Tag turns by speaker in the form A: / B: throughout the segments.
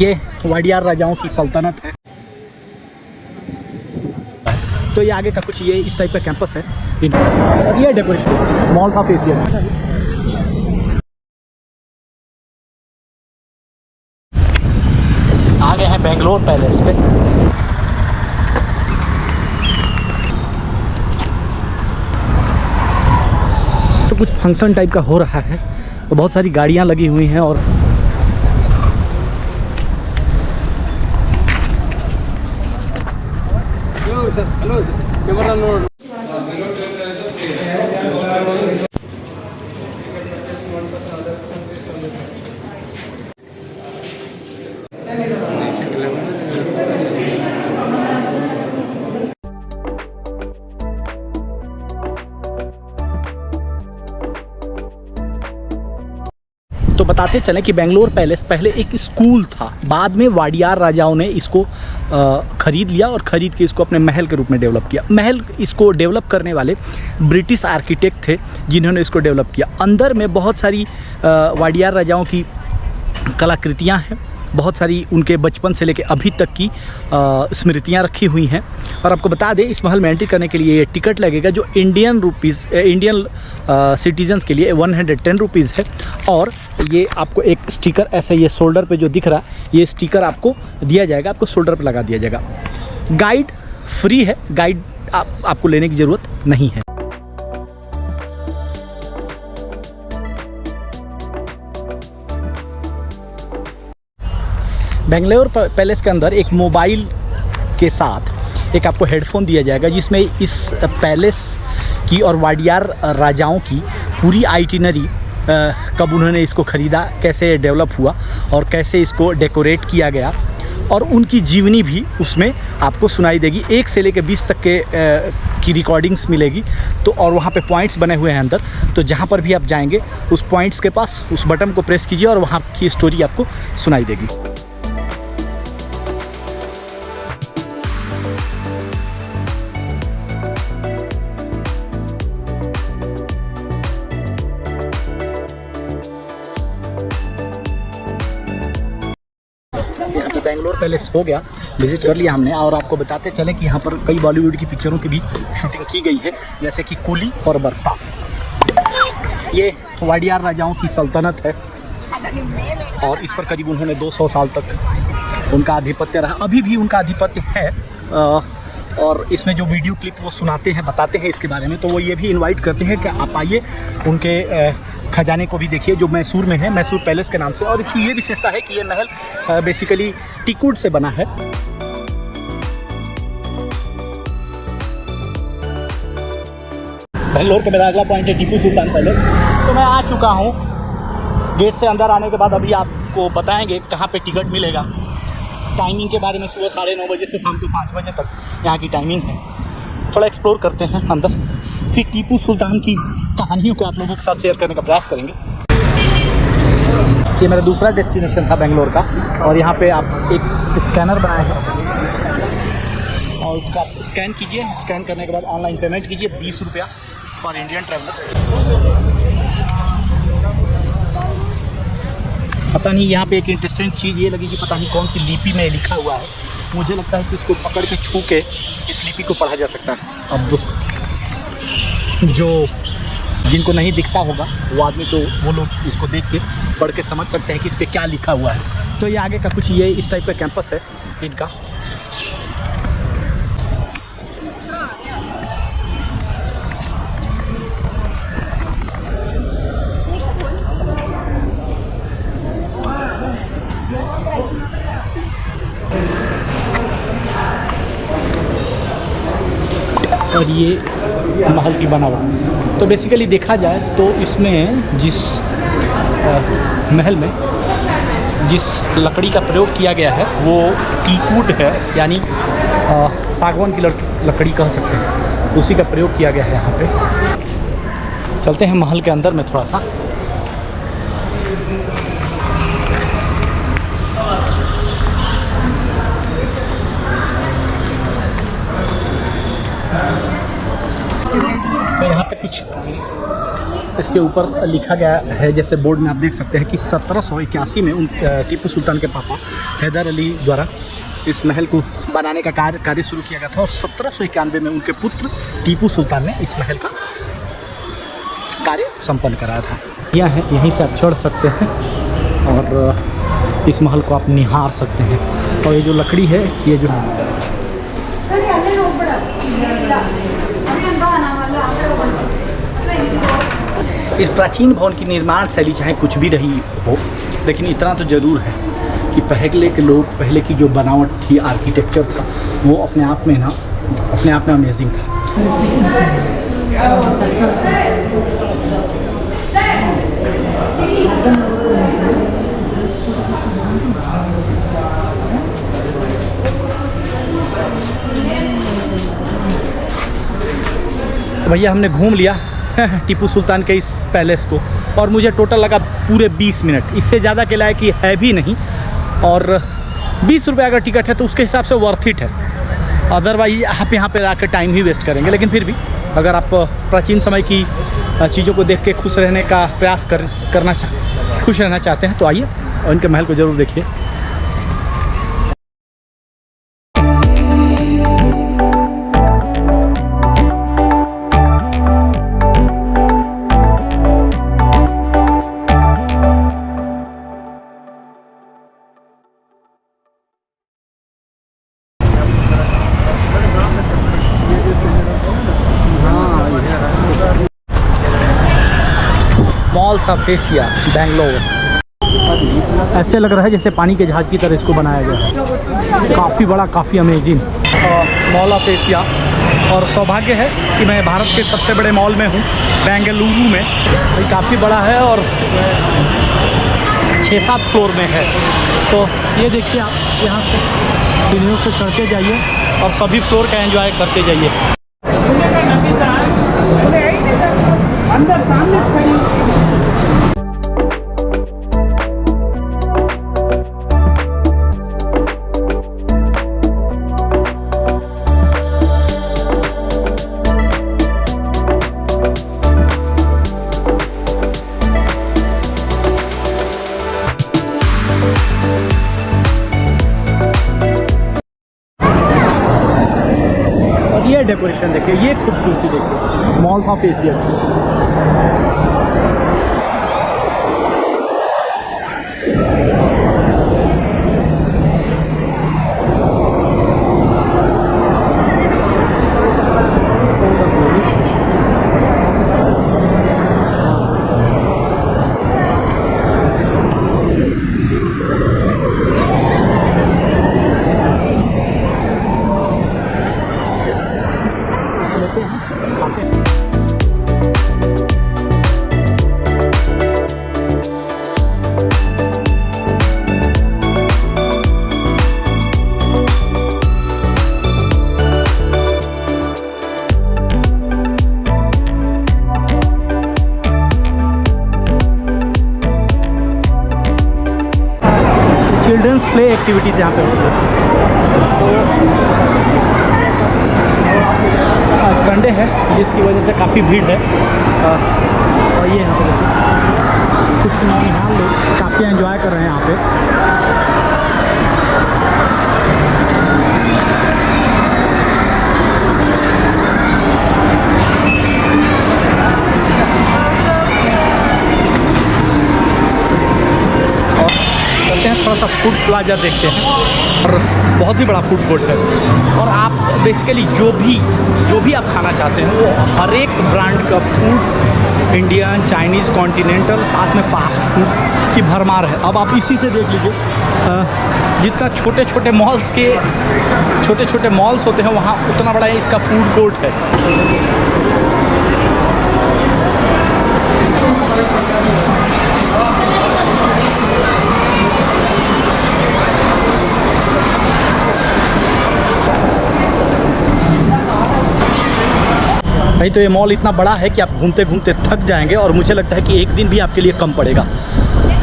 A: ये वाडियार राजाओं की सल्तनत है। तो ये आगे का कुछ ये इस टाइप का कैंपस है और ये डेकोरेशन मॉल्स ऑफ एशिया। आ गए हैं बेंगलोर पैलेस पे। तो कुछ फंक्शन टाइप का हो रहा है, तो बहुत सारी गाड़ियां लगी हुई हैं और हेलो कैमरा नोट। तो बताते चलें कि बेंगलोर पैलेस पहले एक स्कूल था, बाद में वाडियार राजाओं ने इसको ख़रीद लिया और ख़रीद के इसको अपने महल के रूप में डेवलप किया। महल इसको डेवलप करने वाले ब्रिटिश आर्किटेक्ट थे जिन्होंने इसको डेवलप किया। अंदर में बहुत सारी वाडियार राजाओं की कलाकृतियाँ हैं, बहुत सारी उनके बचपन से लेकर अभी तक की स्मृतियाँ रखी हुई हैं। और आपको बता दें इस महल में एंट्री करने के लिए ये टिकट लगेगा जो इंडियन सिटीजन्स के लिए 110 रुपीज़ है। और ये आपको एक स्टिकर ऐसे ये शोल्डर पे जो दिख रहा है ये स्टिकर आपको दिया जाएगा, आपको शोल्डर पे लगा दिया जाएगा। गाइड फ्री है, गाइड आपको लेने की ज़रूरत नहीं है। बेंगलोर पैलेस के अंदर एक मोबाइल के साथ एक आपको हेडफोन दिया जाएगा जिसमें इस पैलेस की और वाडियार राजाओं की पूरी आइटिनरी, कब उन्होंने इसको ख़रीदा, कैसे डेवलप हुआ और कैसे इसको डेकोरेट किया गया और उनकी जीवनी भी उसमें आपको सुनाई देगी। 1 से लेकर 20 तक की रिकॉर्डिंग्स मिलेगी। तो और वहाँ पे पॉइंट्स बने हुए हैं अंदर, तो जहाँ पर भी आप जाएंगे उस पॉइंट्स के पास उस बटन को प्रेस कीजिए और वहाँ की स्टोरी आपको सुनाई देगी। बेंगलोर पैलेस हो गया, विजिट कर लिया हमने। और आपको बताते चलें कि यहाँ पर कई बॉलीवुड की पिक्चरों की भी शूटिंग की गई है, जैसे कि कूली और बरसात। ये वाडियार राजाओं की सल्तनत है और इस पर करीब उन्होंने 200 साल तक उनका आधिपत्य रहा, अभी भी उनका आधिपत्य है। और इसमें जो वीडियो क्लिप वो सुनाते हैं, बताते हैं इसके बारे में, तो वो ये भी इनवाइट करते हैं कि आप आइए उनके खजाने को भी देखिए जो मैसूर में है, मैसूर पैलेस के नाम से। और इसकी ये विशेषता है कि ये महल बेसिकली टीकवुड से बना है। बेंगलोर का मेरा अगला पॉइंट है टीपू सुल्तान पैलेस। तो मैं आ चुका हूँ, गेट से अंदर आने के बाद अभी आपको बताएंगे कहाँ पे टिकट मिलेगा। टाइमिंग के बारे में सुबह 9:30 बजे से शाम को 5 बजे तक यहाँ की टाइमिंग है। थोड़ा एक्सप्लोर करते हैं अंदर, फिर टीपू सुल्तान की कहानियों को आप लोगों के साथ शेयर करने का प्रयास करेंगे। ये मेरा दूसरा डेस्टिनेशन था बेंगलोर का, और यहाँ पे आप एक स्कैनर बनाए हैं और उसका आप स्कैन कीजिए। स्कैन करने के बाद ऑनलाइन पेमेंट कीजिए, 20 रुपया फॉर इंडियन ट्रैवलर्स। पता नहीं यहाँ पे एक इंटरेस्टिंग चीज़ ये लगी कि पता नहीं कौन सी लिपि में लिखा हुआ है। मुझे लगता है कि इसको पकड़ के छू के इस लिपि को पढ़ा जा सकता है। अब जो जिनको नहीं दिखता होगा वो आदमी, तो वो लोग इसको देख के पढ़ के समझ सकते हैं कि इस पर क्या लिखा हुआ है। तो ये आगे का कुछ ये इस टाइप का कैंपस है इनका। और ये महल की बनावट। तो बेसिकली देखा जाए तो इसमें जिस महल में जिस लकड़ी का प्रयोग किया गया है वो टीकवुड है, यानी सागवान की लकड़ी कह सकते हैं, उसी का प्रयोग किया गया है यहाँ पे। चलते हैं महल के अंदर में थोड़ा सा। तो यहाँ पे कुछ इसके ऊपर लिखा गया है, जैसे बोर्ड में आप देख सकते हैं कि 1781 में टीपू सुल्तान के पापा हैदर अली द्वारा इस महल को बनाने का कार्य शुरू किया गया था और 1791 में उनके पुत्र टीपू सुल्तान ने इस महल का कार्य संपन्न कराया था। यहीं से आप चढ़ सकते हैं और इस महल को आप निहार सकते हैं। और ये जो लकड़ी है, ये जो इस प्राचीन भवन की निर्माण शैली चाहे कुछ भी रही हो, लेकिन इतना तो ज़रूर है कि पहले की जो बनावट थी, आर्किटेक्चर था, वो अपने आप में अमेजिंग था। भैया हमने घूम लिया टीपू सुल्तान के इस पैलेस को और मुझे टोटल लगा पूरे 20 मिनट, इससे ज़्यादा के लायक ये है भी नहीं। और 20 रुपये अगर टिकट है तो उसके हिसाब से वर्थ इट है, अदरवाइज आप यहाँ पे आकर टाइम ही वेस्ट करेंगे। लेकिन फिर भी अगर आप प्राचीन समय की चीज़ों को देख के खुश रहने का प्रयास खुश रहना चाहते हैं तो आइए और इनके महल को ज़रूर देखिए। Malls of Asia Bangalore. ऐसे लग रहा है जैसे पानी के जहाज़ की तरह इसको बनाया गया है, काफ़ी बड़ा, काफ़ी अमेजिंग मॉल ऑफ एशिया। और सौभाग्य है कि मैं भारत के सबसे बड़े मॉल में हूँ, बेंगलुरु में। ये काफ़ी बड़ा है और 6-7 फ्लोर में है। तो ये देखिए, आप यहाँ से सीढ़ियों से चढ़ते जाइए और सभी फ्लोर का एंजॉय करते जाइए। अंदर सामने खड़ी डेकोरेशन देखिए, ये खूबसूरती देखिए मॉल्स ऑफ एशिया की। चिल्ड्रंस प्ले एक्टिविटीज़ यहाँ पे होती है। संडे है जिसकी वजह से काफ़ी भीड़ है। और ये यहाँ पे कुछ नौनिहाल लोग काफ़ी एंजॉय कर रहे हैं यहाँ पे। थोड़ा सा फूड प्लाजा देखते हैं और बहुत ही बड़ा फूड कोर्ट है। और आप बेसिकली जो भी आप खाना चाहते हैं वो हर एक ब्रांड का फूड, इंडियन, चाइनीज़, कॉन्टिनेंटल, साथ में फास्ट फूड की भरमार है। अब आप इसी से देख लीजिए, जितना छोटे छोटे मॉल्स होते हैं वहाँ उतना बड़ा इसका फूड कोर्ट है। नहीं तो ये मॉल इतना बड़ा है कि आप घूमते घूमते थक जाएंगे और मुझे लगता है कि एक दिन भी आपके लिए कम पड़ेगा।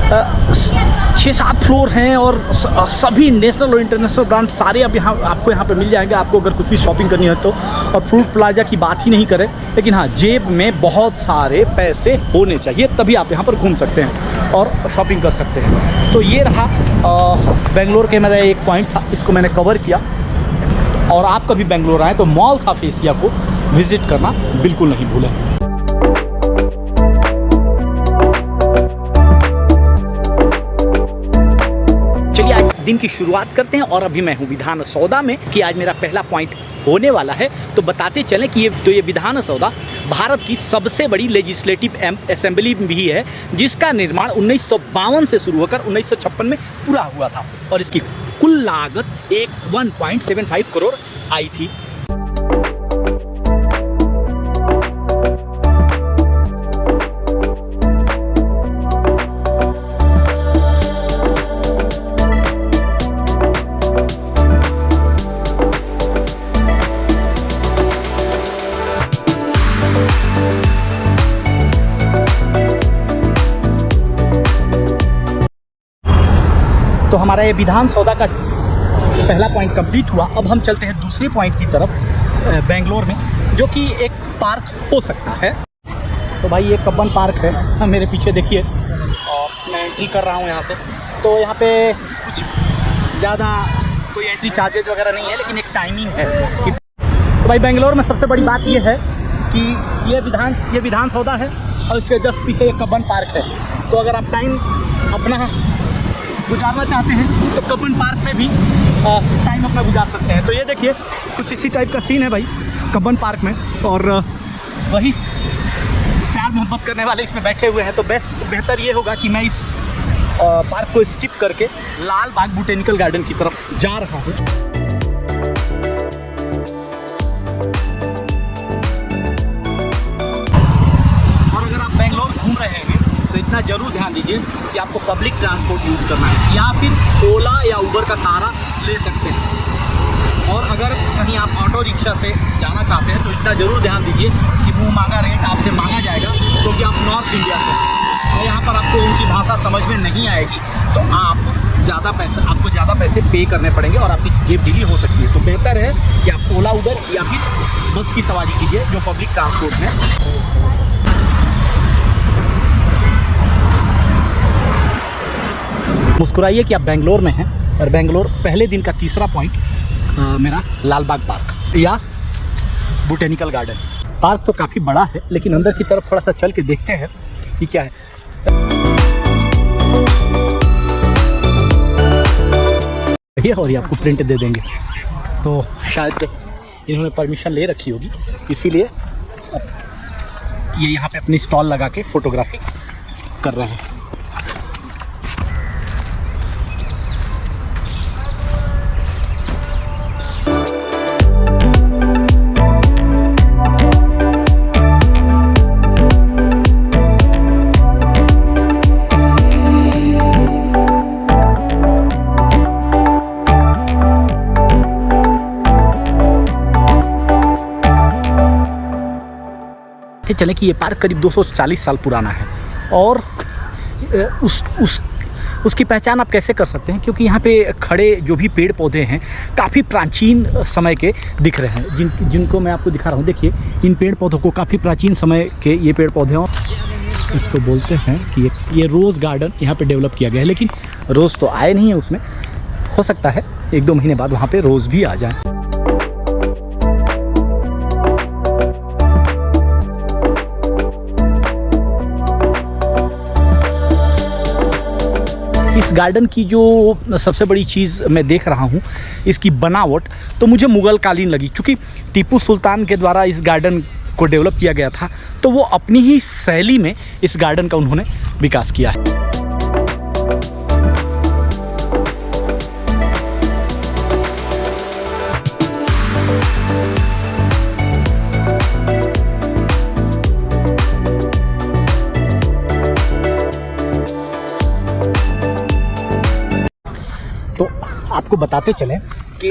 A: 6-7 फ्लोर हैं और सभी नेशनल और इंटरनेशनल ब्रांड सारे अब आपको यहाँ पे मिल जाएंगे। आपको अगर कुछ भी शॉपिंग करनी है तो, और फ्रूट प्लाजा की बात ही नहीं करें, लेकिन हाँ, जेब में बहुत सारे पैसे होने चाहिए, तभी आप यहाँ पर घूम सकते हैं और शॉपिंग कर सकते हैं। तो ये रहा बेंगलोर के मेरा एक पॉइंट था, इसको मैंने कवर किया। और आप कभी बेंगलोर आएँ तो मॉल्स ऑफ एशिया को विज़िट करना बिल्कुल नहीं भूलें। चलिए आज दिन की शुरुआत करते हैं, और अभी मैं हूँ विधान सौदा में कि आज मेरा पहला पॉइंट होने वाला है। तो बताते चलें कि ये विधान सौदा भारत की सबसे बड़ी लेजिस्लेटिव असेंबली भी है, जिसका निर्माण 1952 से शुरू होकर 1956 में पूरा हुआ था, और इसकी कुल लागत 1.75 करोड़ आई थी। तो हमारा ये विधान सौदा का पहला पॉइंट कंप्लीट हुआ। अब हम चलते हैं दूसरे पॉइंट की तरफ बेंगलोर में, जो कि एक पार्क हो सकता है। तो भाई ये कब्बन पार्क है, मेरे पीछे देखिए, और मैं एंट्री कर रहा हूँ यहाँ से। तो यहाँ पे कुछ ज़्यादा कोई एंट्री चार्जेज वगैरह नहीं है, लेकिन एक टाइमिंग है। तो भाई बेंगलोर में सबसे बड़ी बात ये है कि ये विधान सौदा है, और इसके जस्ट पीछे एक कब्बन पार्क है। तो अगर आप टाइम अपना गुजारना चाहते हैं तो कब्बन पार्क में भी टाइम अपना गुजार सकते हैं। तो ये देखिए कुछ इसी टाइप का सीन है भाई कब्बन पार्क में, और वही प्यार मोहब्बत करने वाले इसमें बैठे हुए हैं। तो बेहतर ये होगा कि मैं इस पार्क को स्किप करके लाल बाग बोटेनिकल गार्डन की तरफ जा रहा हूँ। और अगर आप बेंगलोर घूम रहे हैं तो इतना ज़रूर ध्यान दीजिए कि आपको पब्लिक ट्रांसपोर्ट यूज़ करना है, या फिर ओला या उबर का सहारा ले सकते हैं। और अगर कहीं आप ऑटो रिक्शा से जाना चाहते हैं तो इतना ज़रूर ध्यान दीजिए कि मुँह मांगा रेट आपसे मांगा जाएगा, क्योंकि आप नॉर्थ इंडिया से हैं और यहाँ पर आपको उनकी भाषा समझ में नहीं आएगी, तो आपको ज़्यादा पैसे पे करने पड़ेंगे और आपकी जेब ढीली हो सकती है। तो बेहतर है कि आप ओला, उबर या फिर बस की सवारी कीजिए, जो पब्लिक ट्रांसपोर्ट है। मुस्कुराइए कि आप बेंगलोर में हैं, और बेंगलोर पहले दिन का तीसरा पॉइंट मेरा लाल बाग पार्क या बोटेनिकल गार्डन। पार्क तो काफ़ी बड़ा है, लेकिन अंदर की तरफ थोड़ा सा चल के देखते हैं कि क्या है। और ये आपको प्रिंट दे देंगे, तो शायद इन्होंने परमिशन ले रखी होगी, इसीलिए ये यहाँ पे अपनी स्टॉल लगा के फ़ोटोग्राफी कर रहे हैं। चलें कि ये पार्क करीब 240 साल पुराना है, और उसकी पहचान आप कैसे कर सकते हैं, क्योंकि यहाँ पे खड़े जो भी पेड़ पौधे हैं काफ़ी प्राचीन समय के दिख रहे हैं, जिनको मैं आपको दिखा रहा हूँ। देखिए इन पेड़ पौधों को काफ़ी प्राचीन समय के ये पेड़ पौधे हैं। इसको बोलते हैं कि ये रोज़ गार्डन यहाँ पे डेवलप किया गया है, लेकिन रोज़ तो आए नहीं है उसमें, हो सकता है 1-2 महीने बाद वहाँ पर रोज़ भी आ जाए। इस गार्डन की जो सबसे बड़ी चीज़ मैं देख रहा हूँ, इसकी बनावट तो मुझे मुग़ल कालीन लगी, क्योंकि टीपू सुल्तान के द्वारा इस गार्डन को डेवलप किया गया था, तो वो अपनी ही शैली में इस गार्डन का उन्होंने विकास किया है। तो आपको बताते चलें कि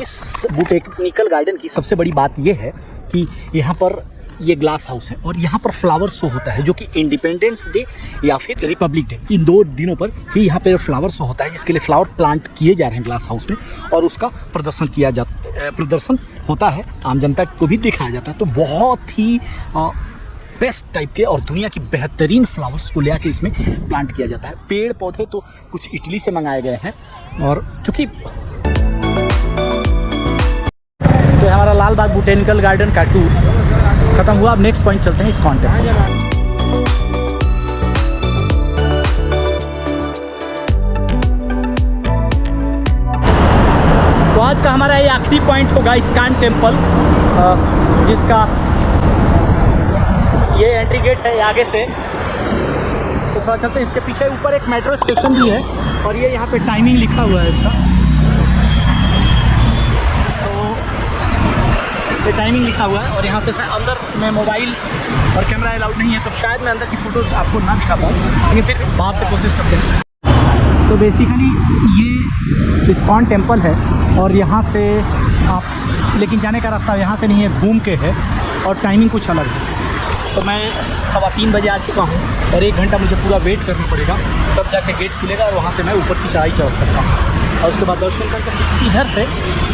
A: इस बोटेनिकल गार्डन की सबसे बड़ी बात यह है कि यहाँ पर ये ग्लास हाउस है और यहाँ पर फ्लावर शो होता है, जो कि इंडिपेंडेंस डे या फिर रिपब्लिक डे, इन 2 दिनों पर ही यहाँ पे फ्लावर शो होता है, जिसके लिए फ्लावर प्लांट किए जा रहे हैं ग्लास हाउस में और उसका प्रदर्शन होता है, आम जनता को भी दिखाया जाता है। तो बहुत ही बेस्ट टाइप के और दुनिया की बेहतरीन फ्लावर्स को ले आके इसमें प्लांट किया जाता है। पेड़ पौधे तो कुछ इटली से मंगाए गए हैं और चूँकि तो हमारा लाल बाग बोटेनिकल गार्डन का टूर खत्म हुआ। अब नेक्स्ट पॉइंट चलते हैं इस्कॉन टेम्पल। तो आज का हमारा ये आखिरी पॉइंट होगा इस्कॉन टेम्पल, जिसका ये एंट्री गेट है आगे से। तो थोड़ा चलते हैं, इसके पीछे ऊपर एक मेट्रो स्टेशन भी है और ये यहाँ पे टाइमिंग लिखा हुआ है इसका, तो ये टाइमिंग लिखा हुआ है। और यहाँ से अंदर में मोबाइल और कैमरा अलाउड नहीं है, तो शायद मैं अंदर की फ़ोटोज़ आपको ना दिखा पाऊँ, लेकिन फिर बाहर से कोशिश करते हैं। तो बेसिकली ये इस्कॉन टेम्पल है और यहाँ से आप, लेकिन जाने का रास्ता यहाँ से नहीं है, घूम के है और टाइमिंग कुछ अलग है। तो मैं 3:15 बजे आ चुका हूँ और 1 घंटा मुझे पूरा वेट करना पड़ेगा, तब जाके गेट खुलेगा और वहाँ से मैं ऊपर की चढ़ाई चढ़ सकता हूँ और उसके बाद दर्शन करके इधर से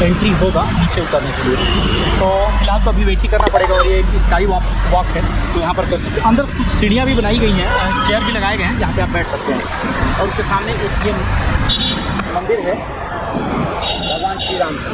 A: एंट्री होगा नीचे उतरने के लिए। तो फिलहाल तो अभी वेट ही करना पड़ेगा। और ये स्काई वॉक है, तो यहाँ पर कर सकते हैं। अंदर कुछ सीढ़ियाँ भी बनाई गई हैं, चेयर भी लगाए गए हैं जहाँ पर आप बैठ सकते हैं। और उसके सामने एक ये मंदिर है भगवान श्री राम का।